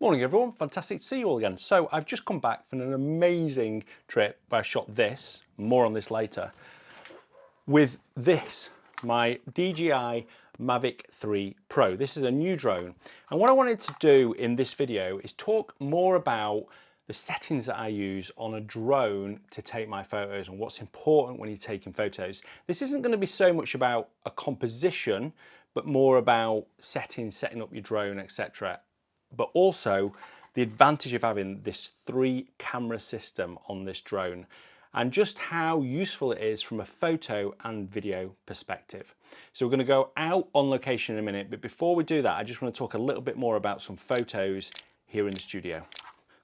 Morning everyone, fantastic to see you all again. So I've just come back from an amazing trip where I shot this, more on this later, with this, my DJI Mavic 3 Pro. This is a new drone. And what I wanted to do in this video is talk more about the settings that I use on a drone to take my photos and what's important when you're taking photos. This isn't going to be so much about a composition, but more about settings, setting up your drone, etc. But also the advantage of having this 3 camera system on this drone and just how useful it is from a photo and video perspective. So we're going to go out on location in a minute, but before we do that, I just want to talk a little bit more about some photos here in the studio.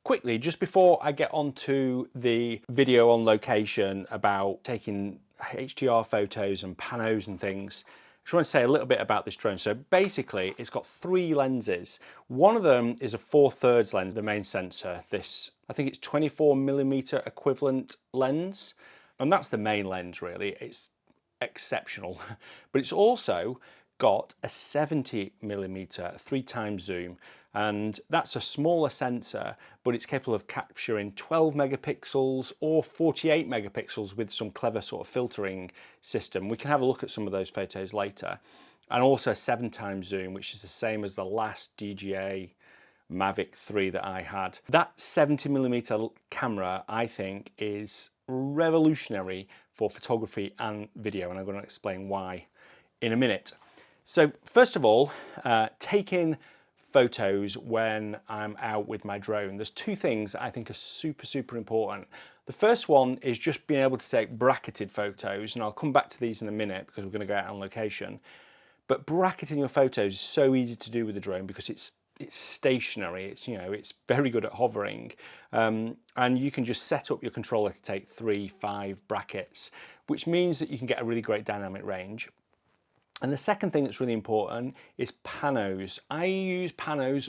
Quickly, just before I get onto the video on location about taking HDR photos and panos and things, I just want to say a little bit about this drone. So basically, it's got 3 lenses. One of them is a 4/3 lens, the main sensor. This, I think it's 24mm equivalent lens. And that's the main lens, really. It's exceptional. But it's also got a 70mm 3x zoom. And that's a smaller sensor, but it's capable of capturing 12 megapixels or 48 megapixels with some clever sort of filtering system. We can have a look at some of those photos later. And also a 7x zoom, which is the same as the last DJI Mavic 3 that I had. That 70mm camera, I think, is revolutionary for photography and video, and I'm going to explain why in a minute. So first of all, taking photos when I'm out with my drone. There's 2 things that I think are super important. The first one is just being able to take bracketed photos, and I'll come back to these in a minute because we're going to go out on location. But bracketing your photos is so easy to do with the drone because it's stationary. It's, you know, it's very good at hovering, and you can just set up your controller to take 3, 5 brackets, which means that you can get a really great dynamic range. And the second thing that's really important is panos. I use panos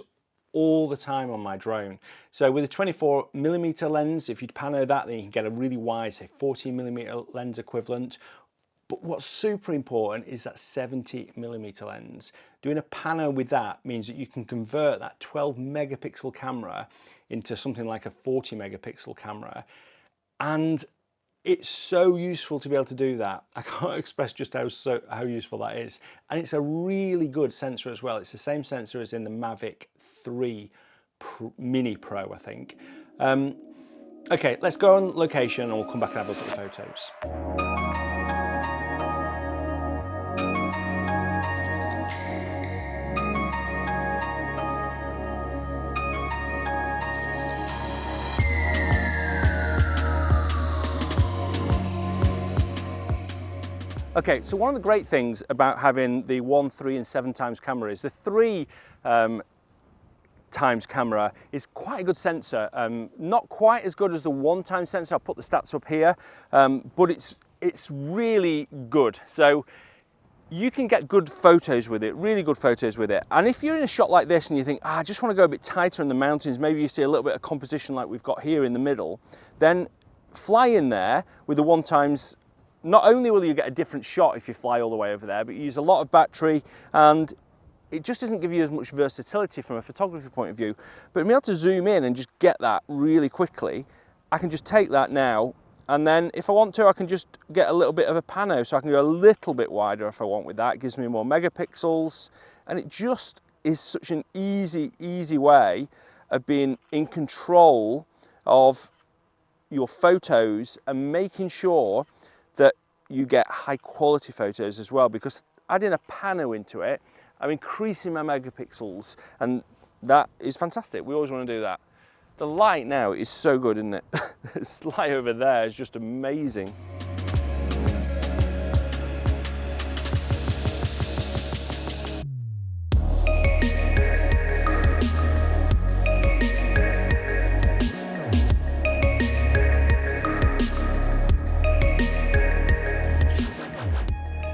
all the time on my drone. So with a 24mm lens, if you pano that, then you can get a really wide, say 14mm lens equivalent. But what's super important is that 70mm lens. Doing a pano with that means that you can convert that 12 megapixel camera into something like a 40 megapixel camera. And it's so useful to be able to do that. I can't express just how useful that is. And it's a really good sensor as well. It's the same sensor as in the Mavic 3 Mini Pro, I think. Okay, let's go on location and we'll come back and have a look at the photos. Okay, so one of the great things about having the 1, 3 and 7x camera is the 3 times camera is quite a good sensor. Not quite as good as the 1x sensor. I'll put the stats up here, but it's really good. So you can get good photos with it, really good photos with it. And if you're in a shot like this and you think, I just want to go a bit tighter in the mountains, maybe you see a little bit of composition like we've got here in the middle, then fly in there with the 1x. Not only will you get a different shot if you fly all the way over there, but you use a lot of battery and it just doesn't give you as much versatility from a photography point of view. But being able to zoom in and just get that really quickly, I can just take that now, and then if I want to, I can just get a little bit of a pano, so I can go a little bit wider if I want with that. It gives me more megapixels, and it just is such an easy way of being in control of your photos and making sure that you get high quality photos as well, because adding a pano into it, I'm increasing my megapixels, and that is fantastic. We always want to do that. The light now is so good, isn't it? This light over there is just amazing.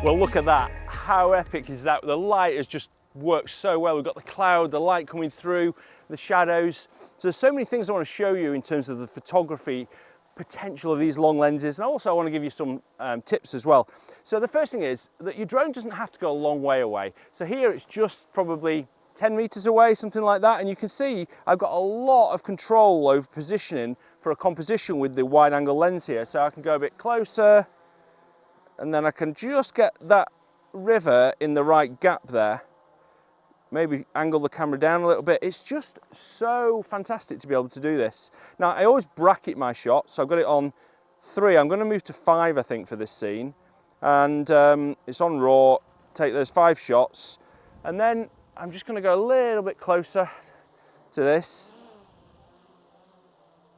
Well, look at that. How epic is that? The light has just worked so well. We've got the cloud, the light coming through, the shadows. So there's so many things I want to show you in terms of the photography potential of these long lenses, and also I want to give you some tips as well. So the first thing is that your drone doesn't have to go a long way away. So here it's just probably 10 meters away, something like that. And you can see I've got a lot of control over positioning for a composition with the wide angle lens here. So I can go a bit closer and then I can just get that river in the right gap there. Maybe angle the camera down a little bit. It's just so fantastic to be able to do this. Now I always bracket my shots, so I've got it on 3. I'm going to move to 5 I think for this scene. And it's on RAW, take those 5 shots, and then I'm just going to go a little bit closer to this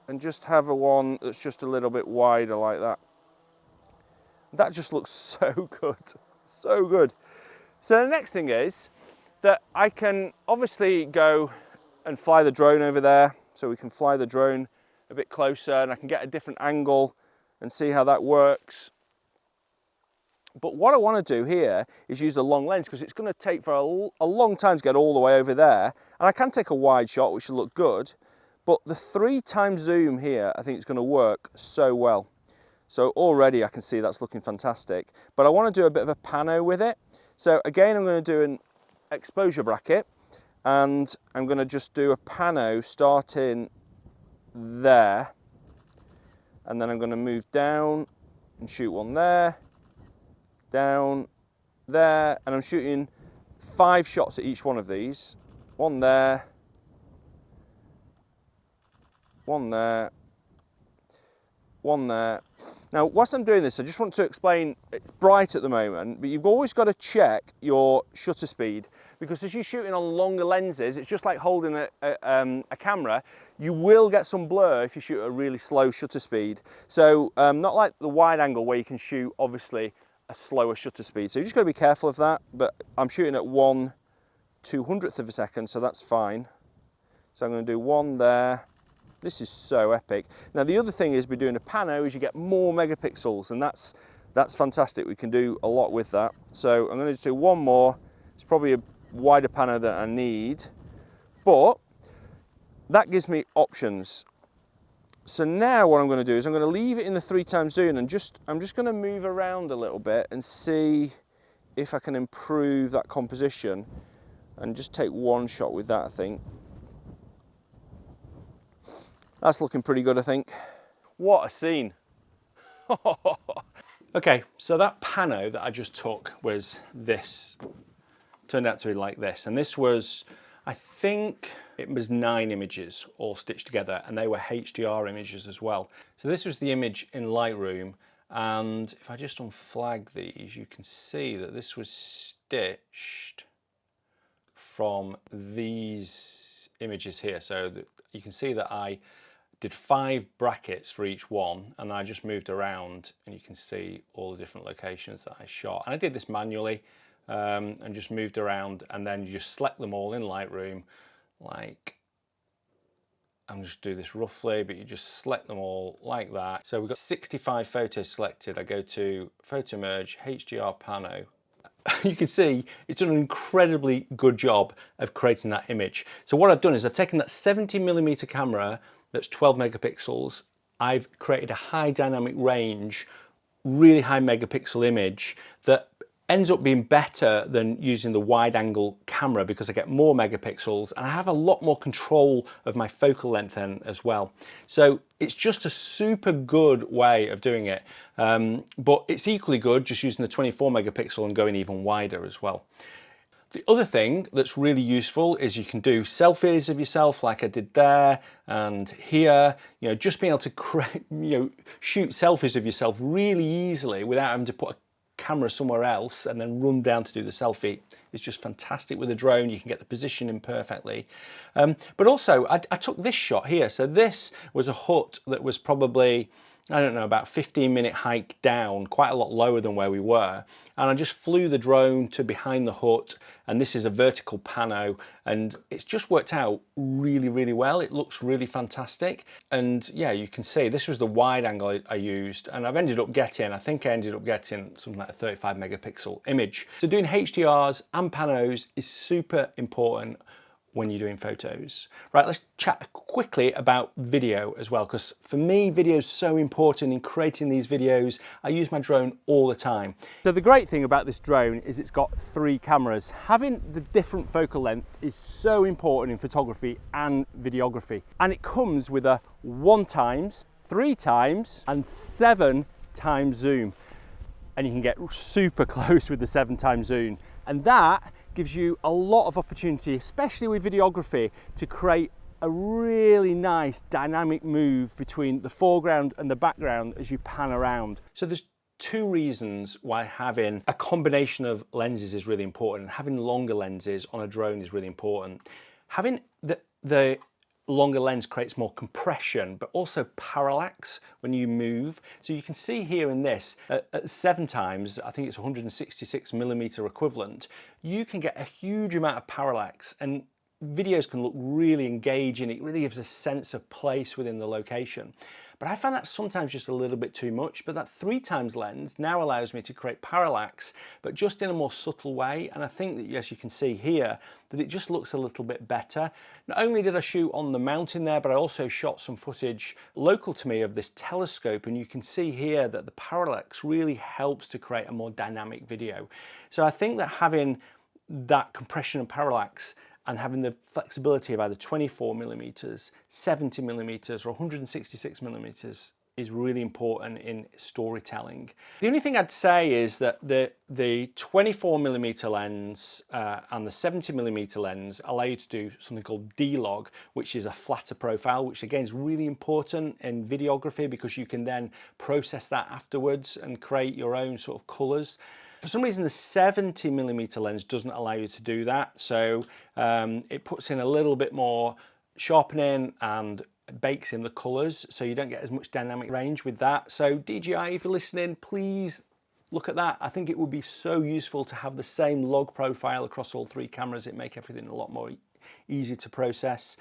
and just have a one that's just a little bit wider like that. That just looks so good, so good. So the next thing is that I can obviously go and fly the drone over there, so we can fly the drone a bit closer and I can get a different angle and see how that works. But what I want to do here is use the long lens because it's going to take for a long time to get all the way over there. And I can take a wide shot, which will look good. But the 3x zoom here, I think it's going to work so well. So already I can see that's looking fantastic. But I want to do a bit of a pano with it. So again, I'm going to do an exposure bracket. And I'm going to just do a pano starting there. And then I'm going to move down and shoot one there. Down there, and I'm shooting 5 shots at each one of these. One there, one there, one there. Now, whilst I'm doing this, I just want to explain, it's bright at the moment, but you've always got to check your shutter speed, because as you're shooting on longer lenses, it's just like holding a camera. You will get some blur if you shoot at a really slow shutter speed. So not like the wide angle where you can shoot, obviously, a slower shutter speed. So you just got to be careful of that, but I'm shooting at 1/200th of a second, so that's fine. So I'm going to do one there. This is so epic. Now the other thing is by doing a pano is you get more megapixels, and that's fantastic. We can do a lot with that. So I'm going to just do one more. It's probably a wider pano than I need, but that gives me options. So now what I'm going to do is I'm going to leave it in the 3x zoom and I'm just going to move around a little bit and see if I can improve that composition and just take one shot with that, I think. That's looking pretty good, I think. What a scene. Okay, so that pano that I just took was this. Turned out to be like this, and this was, I think it was 9 images all stitched together, and they were HDR images as well. So this was the image in Lightroom, and if I just unflag these, you can see that this was stitched from these images here. So you can see that I did 5 brackets for each one, and I just moved around, and you can see all the different locations that I shot. And I did this manually, and just moved around, and then you just select them all in Lightroom. Like, I'm just do this roughly, but you just select them all like that. So we've got 65 photos selected. I go to Photo Merge, HDR Pano. You can see it's done an incredibly good job of creating that image. So what I've done is I've taken that 70mm camera that's 12 megapixels. I've created a high dynamic range, really high megapixel image that ends up being better than using the wide angle camera because I get more megapixels and I have a lot more control of my focal length then as well. So it's just a super good way of doing it, but it's equally good just using the 24 megapixel and going even wider as well. The other thing that's really useful is you can do selfies of yourself like I did there and here. You know, just being able to create, shoot selfies of yourself really easily without having to put a camera somewhere else and then run down to do the selfie. It's just fantastic with a drone. You can get the position in perfectly. But also I took this shot here. So this was a hut that was probably, I don't know, about 15-minute hike down, quite a lot lower than where we were. And I just flew the drone to behind the hut, and this is a vertical pano, and it's just worked out really, really well. It looks really fantastic. And yeah, you can see this was the wide angle I used, and I think I ended up getting something like a 35 megapixel image. So doing HDRs and panos is super important when you're doing photos. Right, let's chat quickly about video as well, because for me, video is so important in creating these videos. I use my drone all the time. So the great thing about this drone is it's got 3 cameras. Having the different focal length is so important in photography and videography. And it comes with a 1x, 3x and 7x zoom. And you can get super close with the 7x zoom. And that gives you a lot of opportunity, especially with videography, to create a really nice dynamic move between the foreground and the background as you pan around. So there's 2 reasons why having a combination of lenses is really important. Having longer lenses on a drone is really important. Having the longer lens creates more compression, but also parallax when you move. So you can see here in this, at 7x, I think it's 166mm equivalent, you can get a huge amount of parallax, and videos can look really engaging. It really gives a sense of place within the location. But I find that sometimes just a little bit too much, but that 3x lens now allows me to create parallax, but just in a more subtle way. And I think that, as you can see here, that it just looks a little bit better. Not only did I shoot on the mountain there, but I also shot some footage local to me of this telescope, and you can see here that the parallax really helps to create a more dynamic video. So I think that having that compression and parallax and having the flexibility of either 24mm, 70mm or 166mm is really important in storytelling. The only thing I'd say is that the 24mm lens and the 70mm lens allow you to do something called D-log, which is a flatter profile, which again is really important in videography because you can then process that afterwards and create your own sort of colours. For some reason, the 70mm lens doesn't allow you to do that, so it puts in a little bit more sharpening and bakes in the colours, so you don't get as much dynamic range with that. So DJI, if you're listening, please look at that. I think it would be so useful to have the same log profile across all 3 cameras. It'd make everything a lot more easy to process.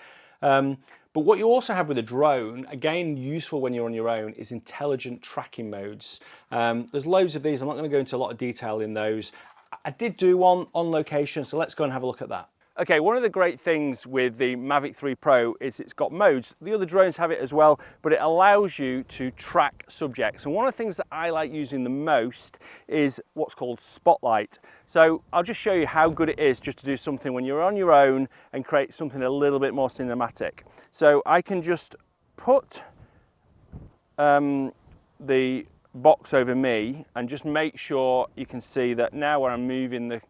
But what you also have with a drone, again useful when you're on your own, is intelligent tracking modes. There's loads of these. I'm not going to go into a lot of detail in those. I did do one on location, so let's go and have a look at that. Okay, one of the great things with the Mavic 3 Pro is it's got modes. The other drones have it as well, but it allows you to track subjects. And one of the things that I like using the most is what's called Spotlight. So I'll just show you how good it is just to do something when you're on your own and create something a little bit more cinematic. So I can just put the box over me and just make sure you can see that now when I'm moving the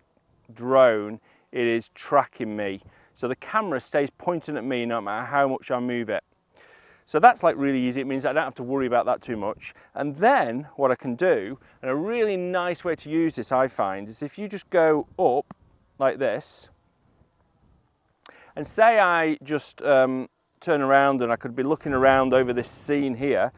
drone, it is tracking me. So the camera stays pointing at me no matter how much I move it. So that's like really easy. It means I don't have to worry about that too much. And then what I can do, and a really nice way to use this I find, is if you just go up like this, and say I just turn around and I could be looking around over this scene here,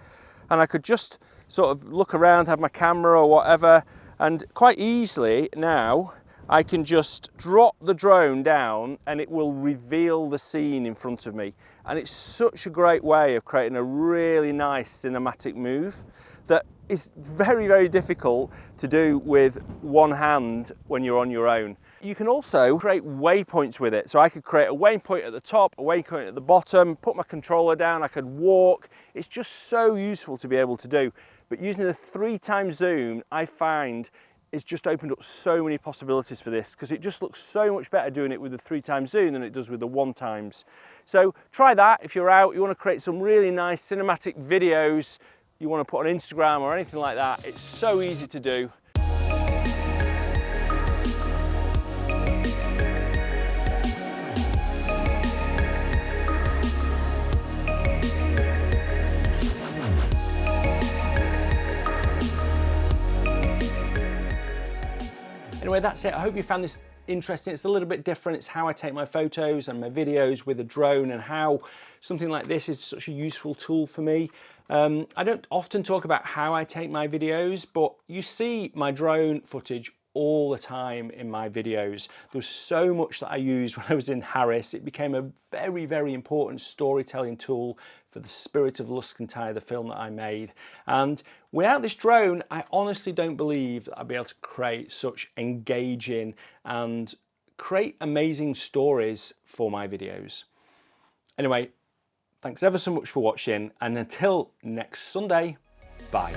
and I could just sort of look around, have my camera or whatever, and quite easily now I can just drop the drone down and it will reveal the scene in front of me. And it's such a great way of creating a really nice cinematic move that is very, very difficult to do with one hand when you're on your own. You can also create waypoints with it. So I could create a waypoint at the top, a waypoint at the bottom, put my controller down, I could walk. It's just so useful to be able to do. But using a 3x zoom, I find it's just opened up so many possibilities for this because it just looks so much better doing it with the 3x zoom than it does with the 1x. So try that if you're out, you want to create some really nice cinematic videos you want to put on Instagram or anything like that. It's so easy to do. Anyway, that's it. I hope you found this interesting. It's a little bit different. It's how I take my photos and my videos with a drone and how something like this is such a useful tool for me. I don't often talk about how I take my videos, but you see my drone footage all the time in my videos. There was so much that I used when I was in Harris. It became a very, very important storytelling tool for the Spirit of Lusk and Tyre, the film that I made. And without this drone, I honestly don't believe that I'd be able to create such engaging and create amazing stories for my videos. Anyway, thanks ever so much for watching, and until next Sunday, bye.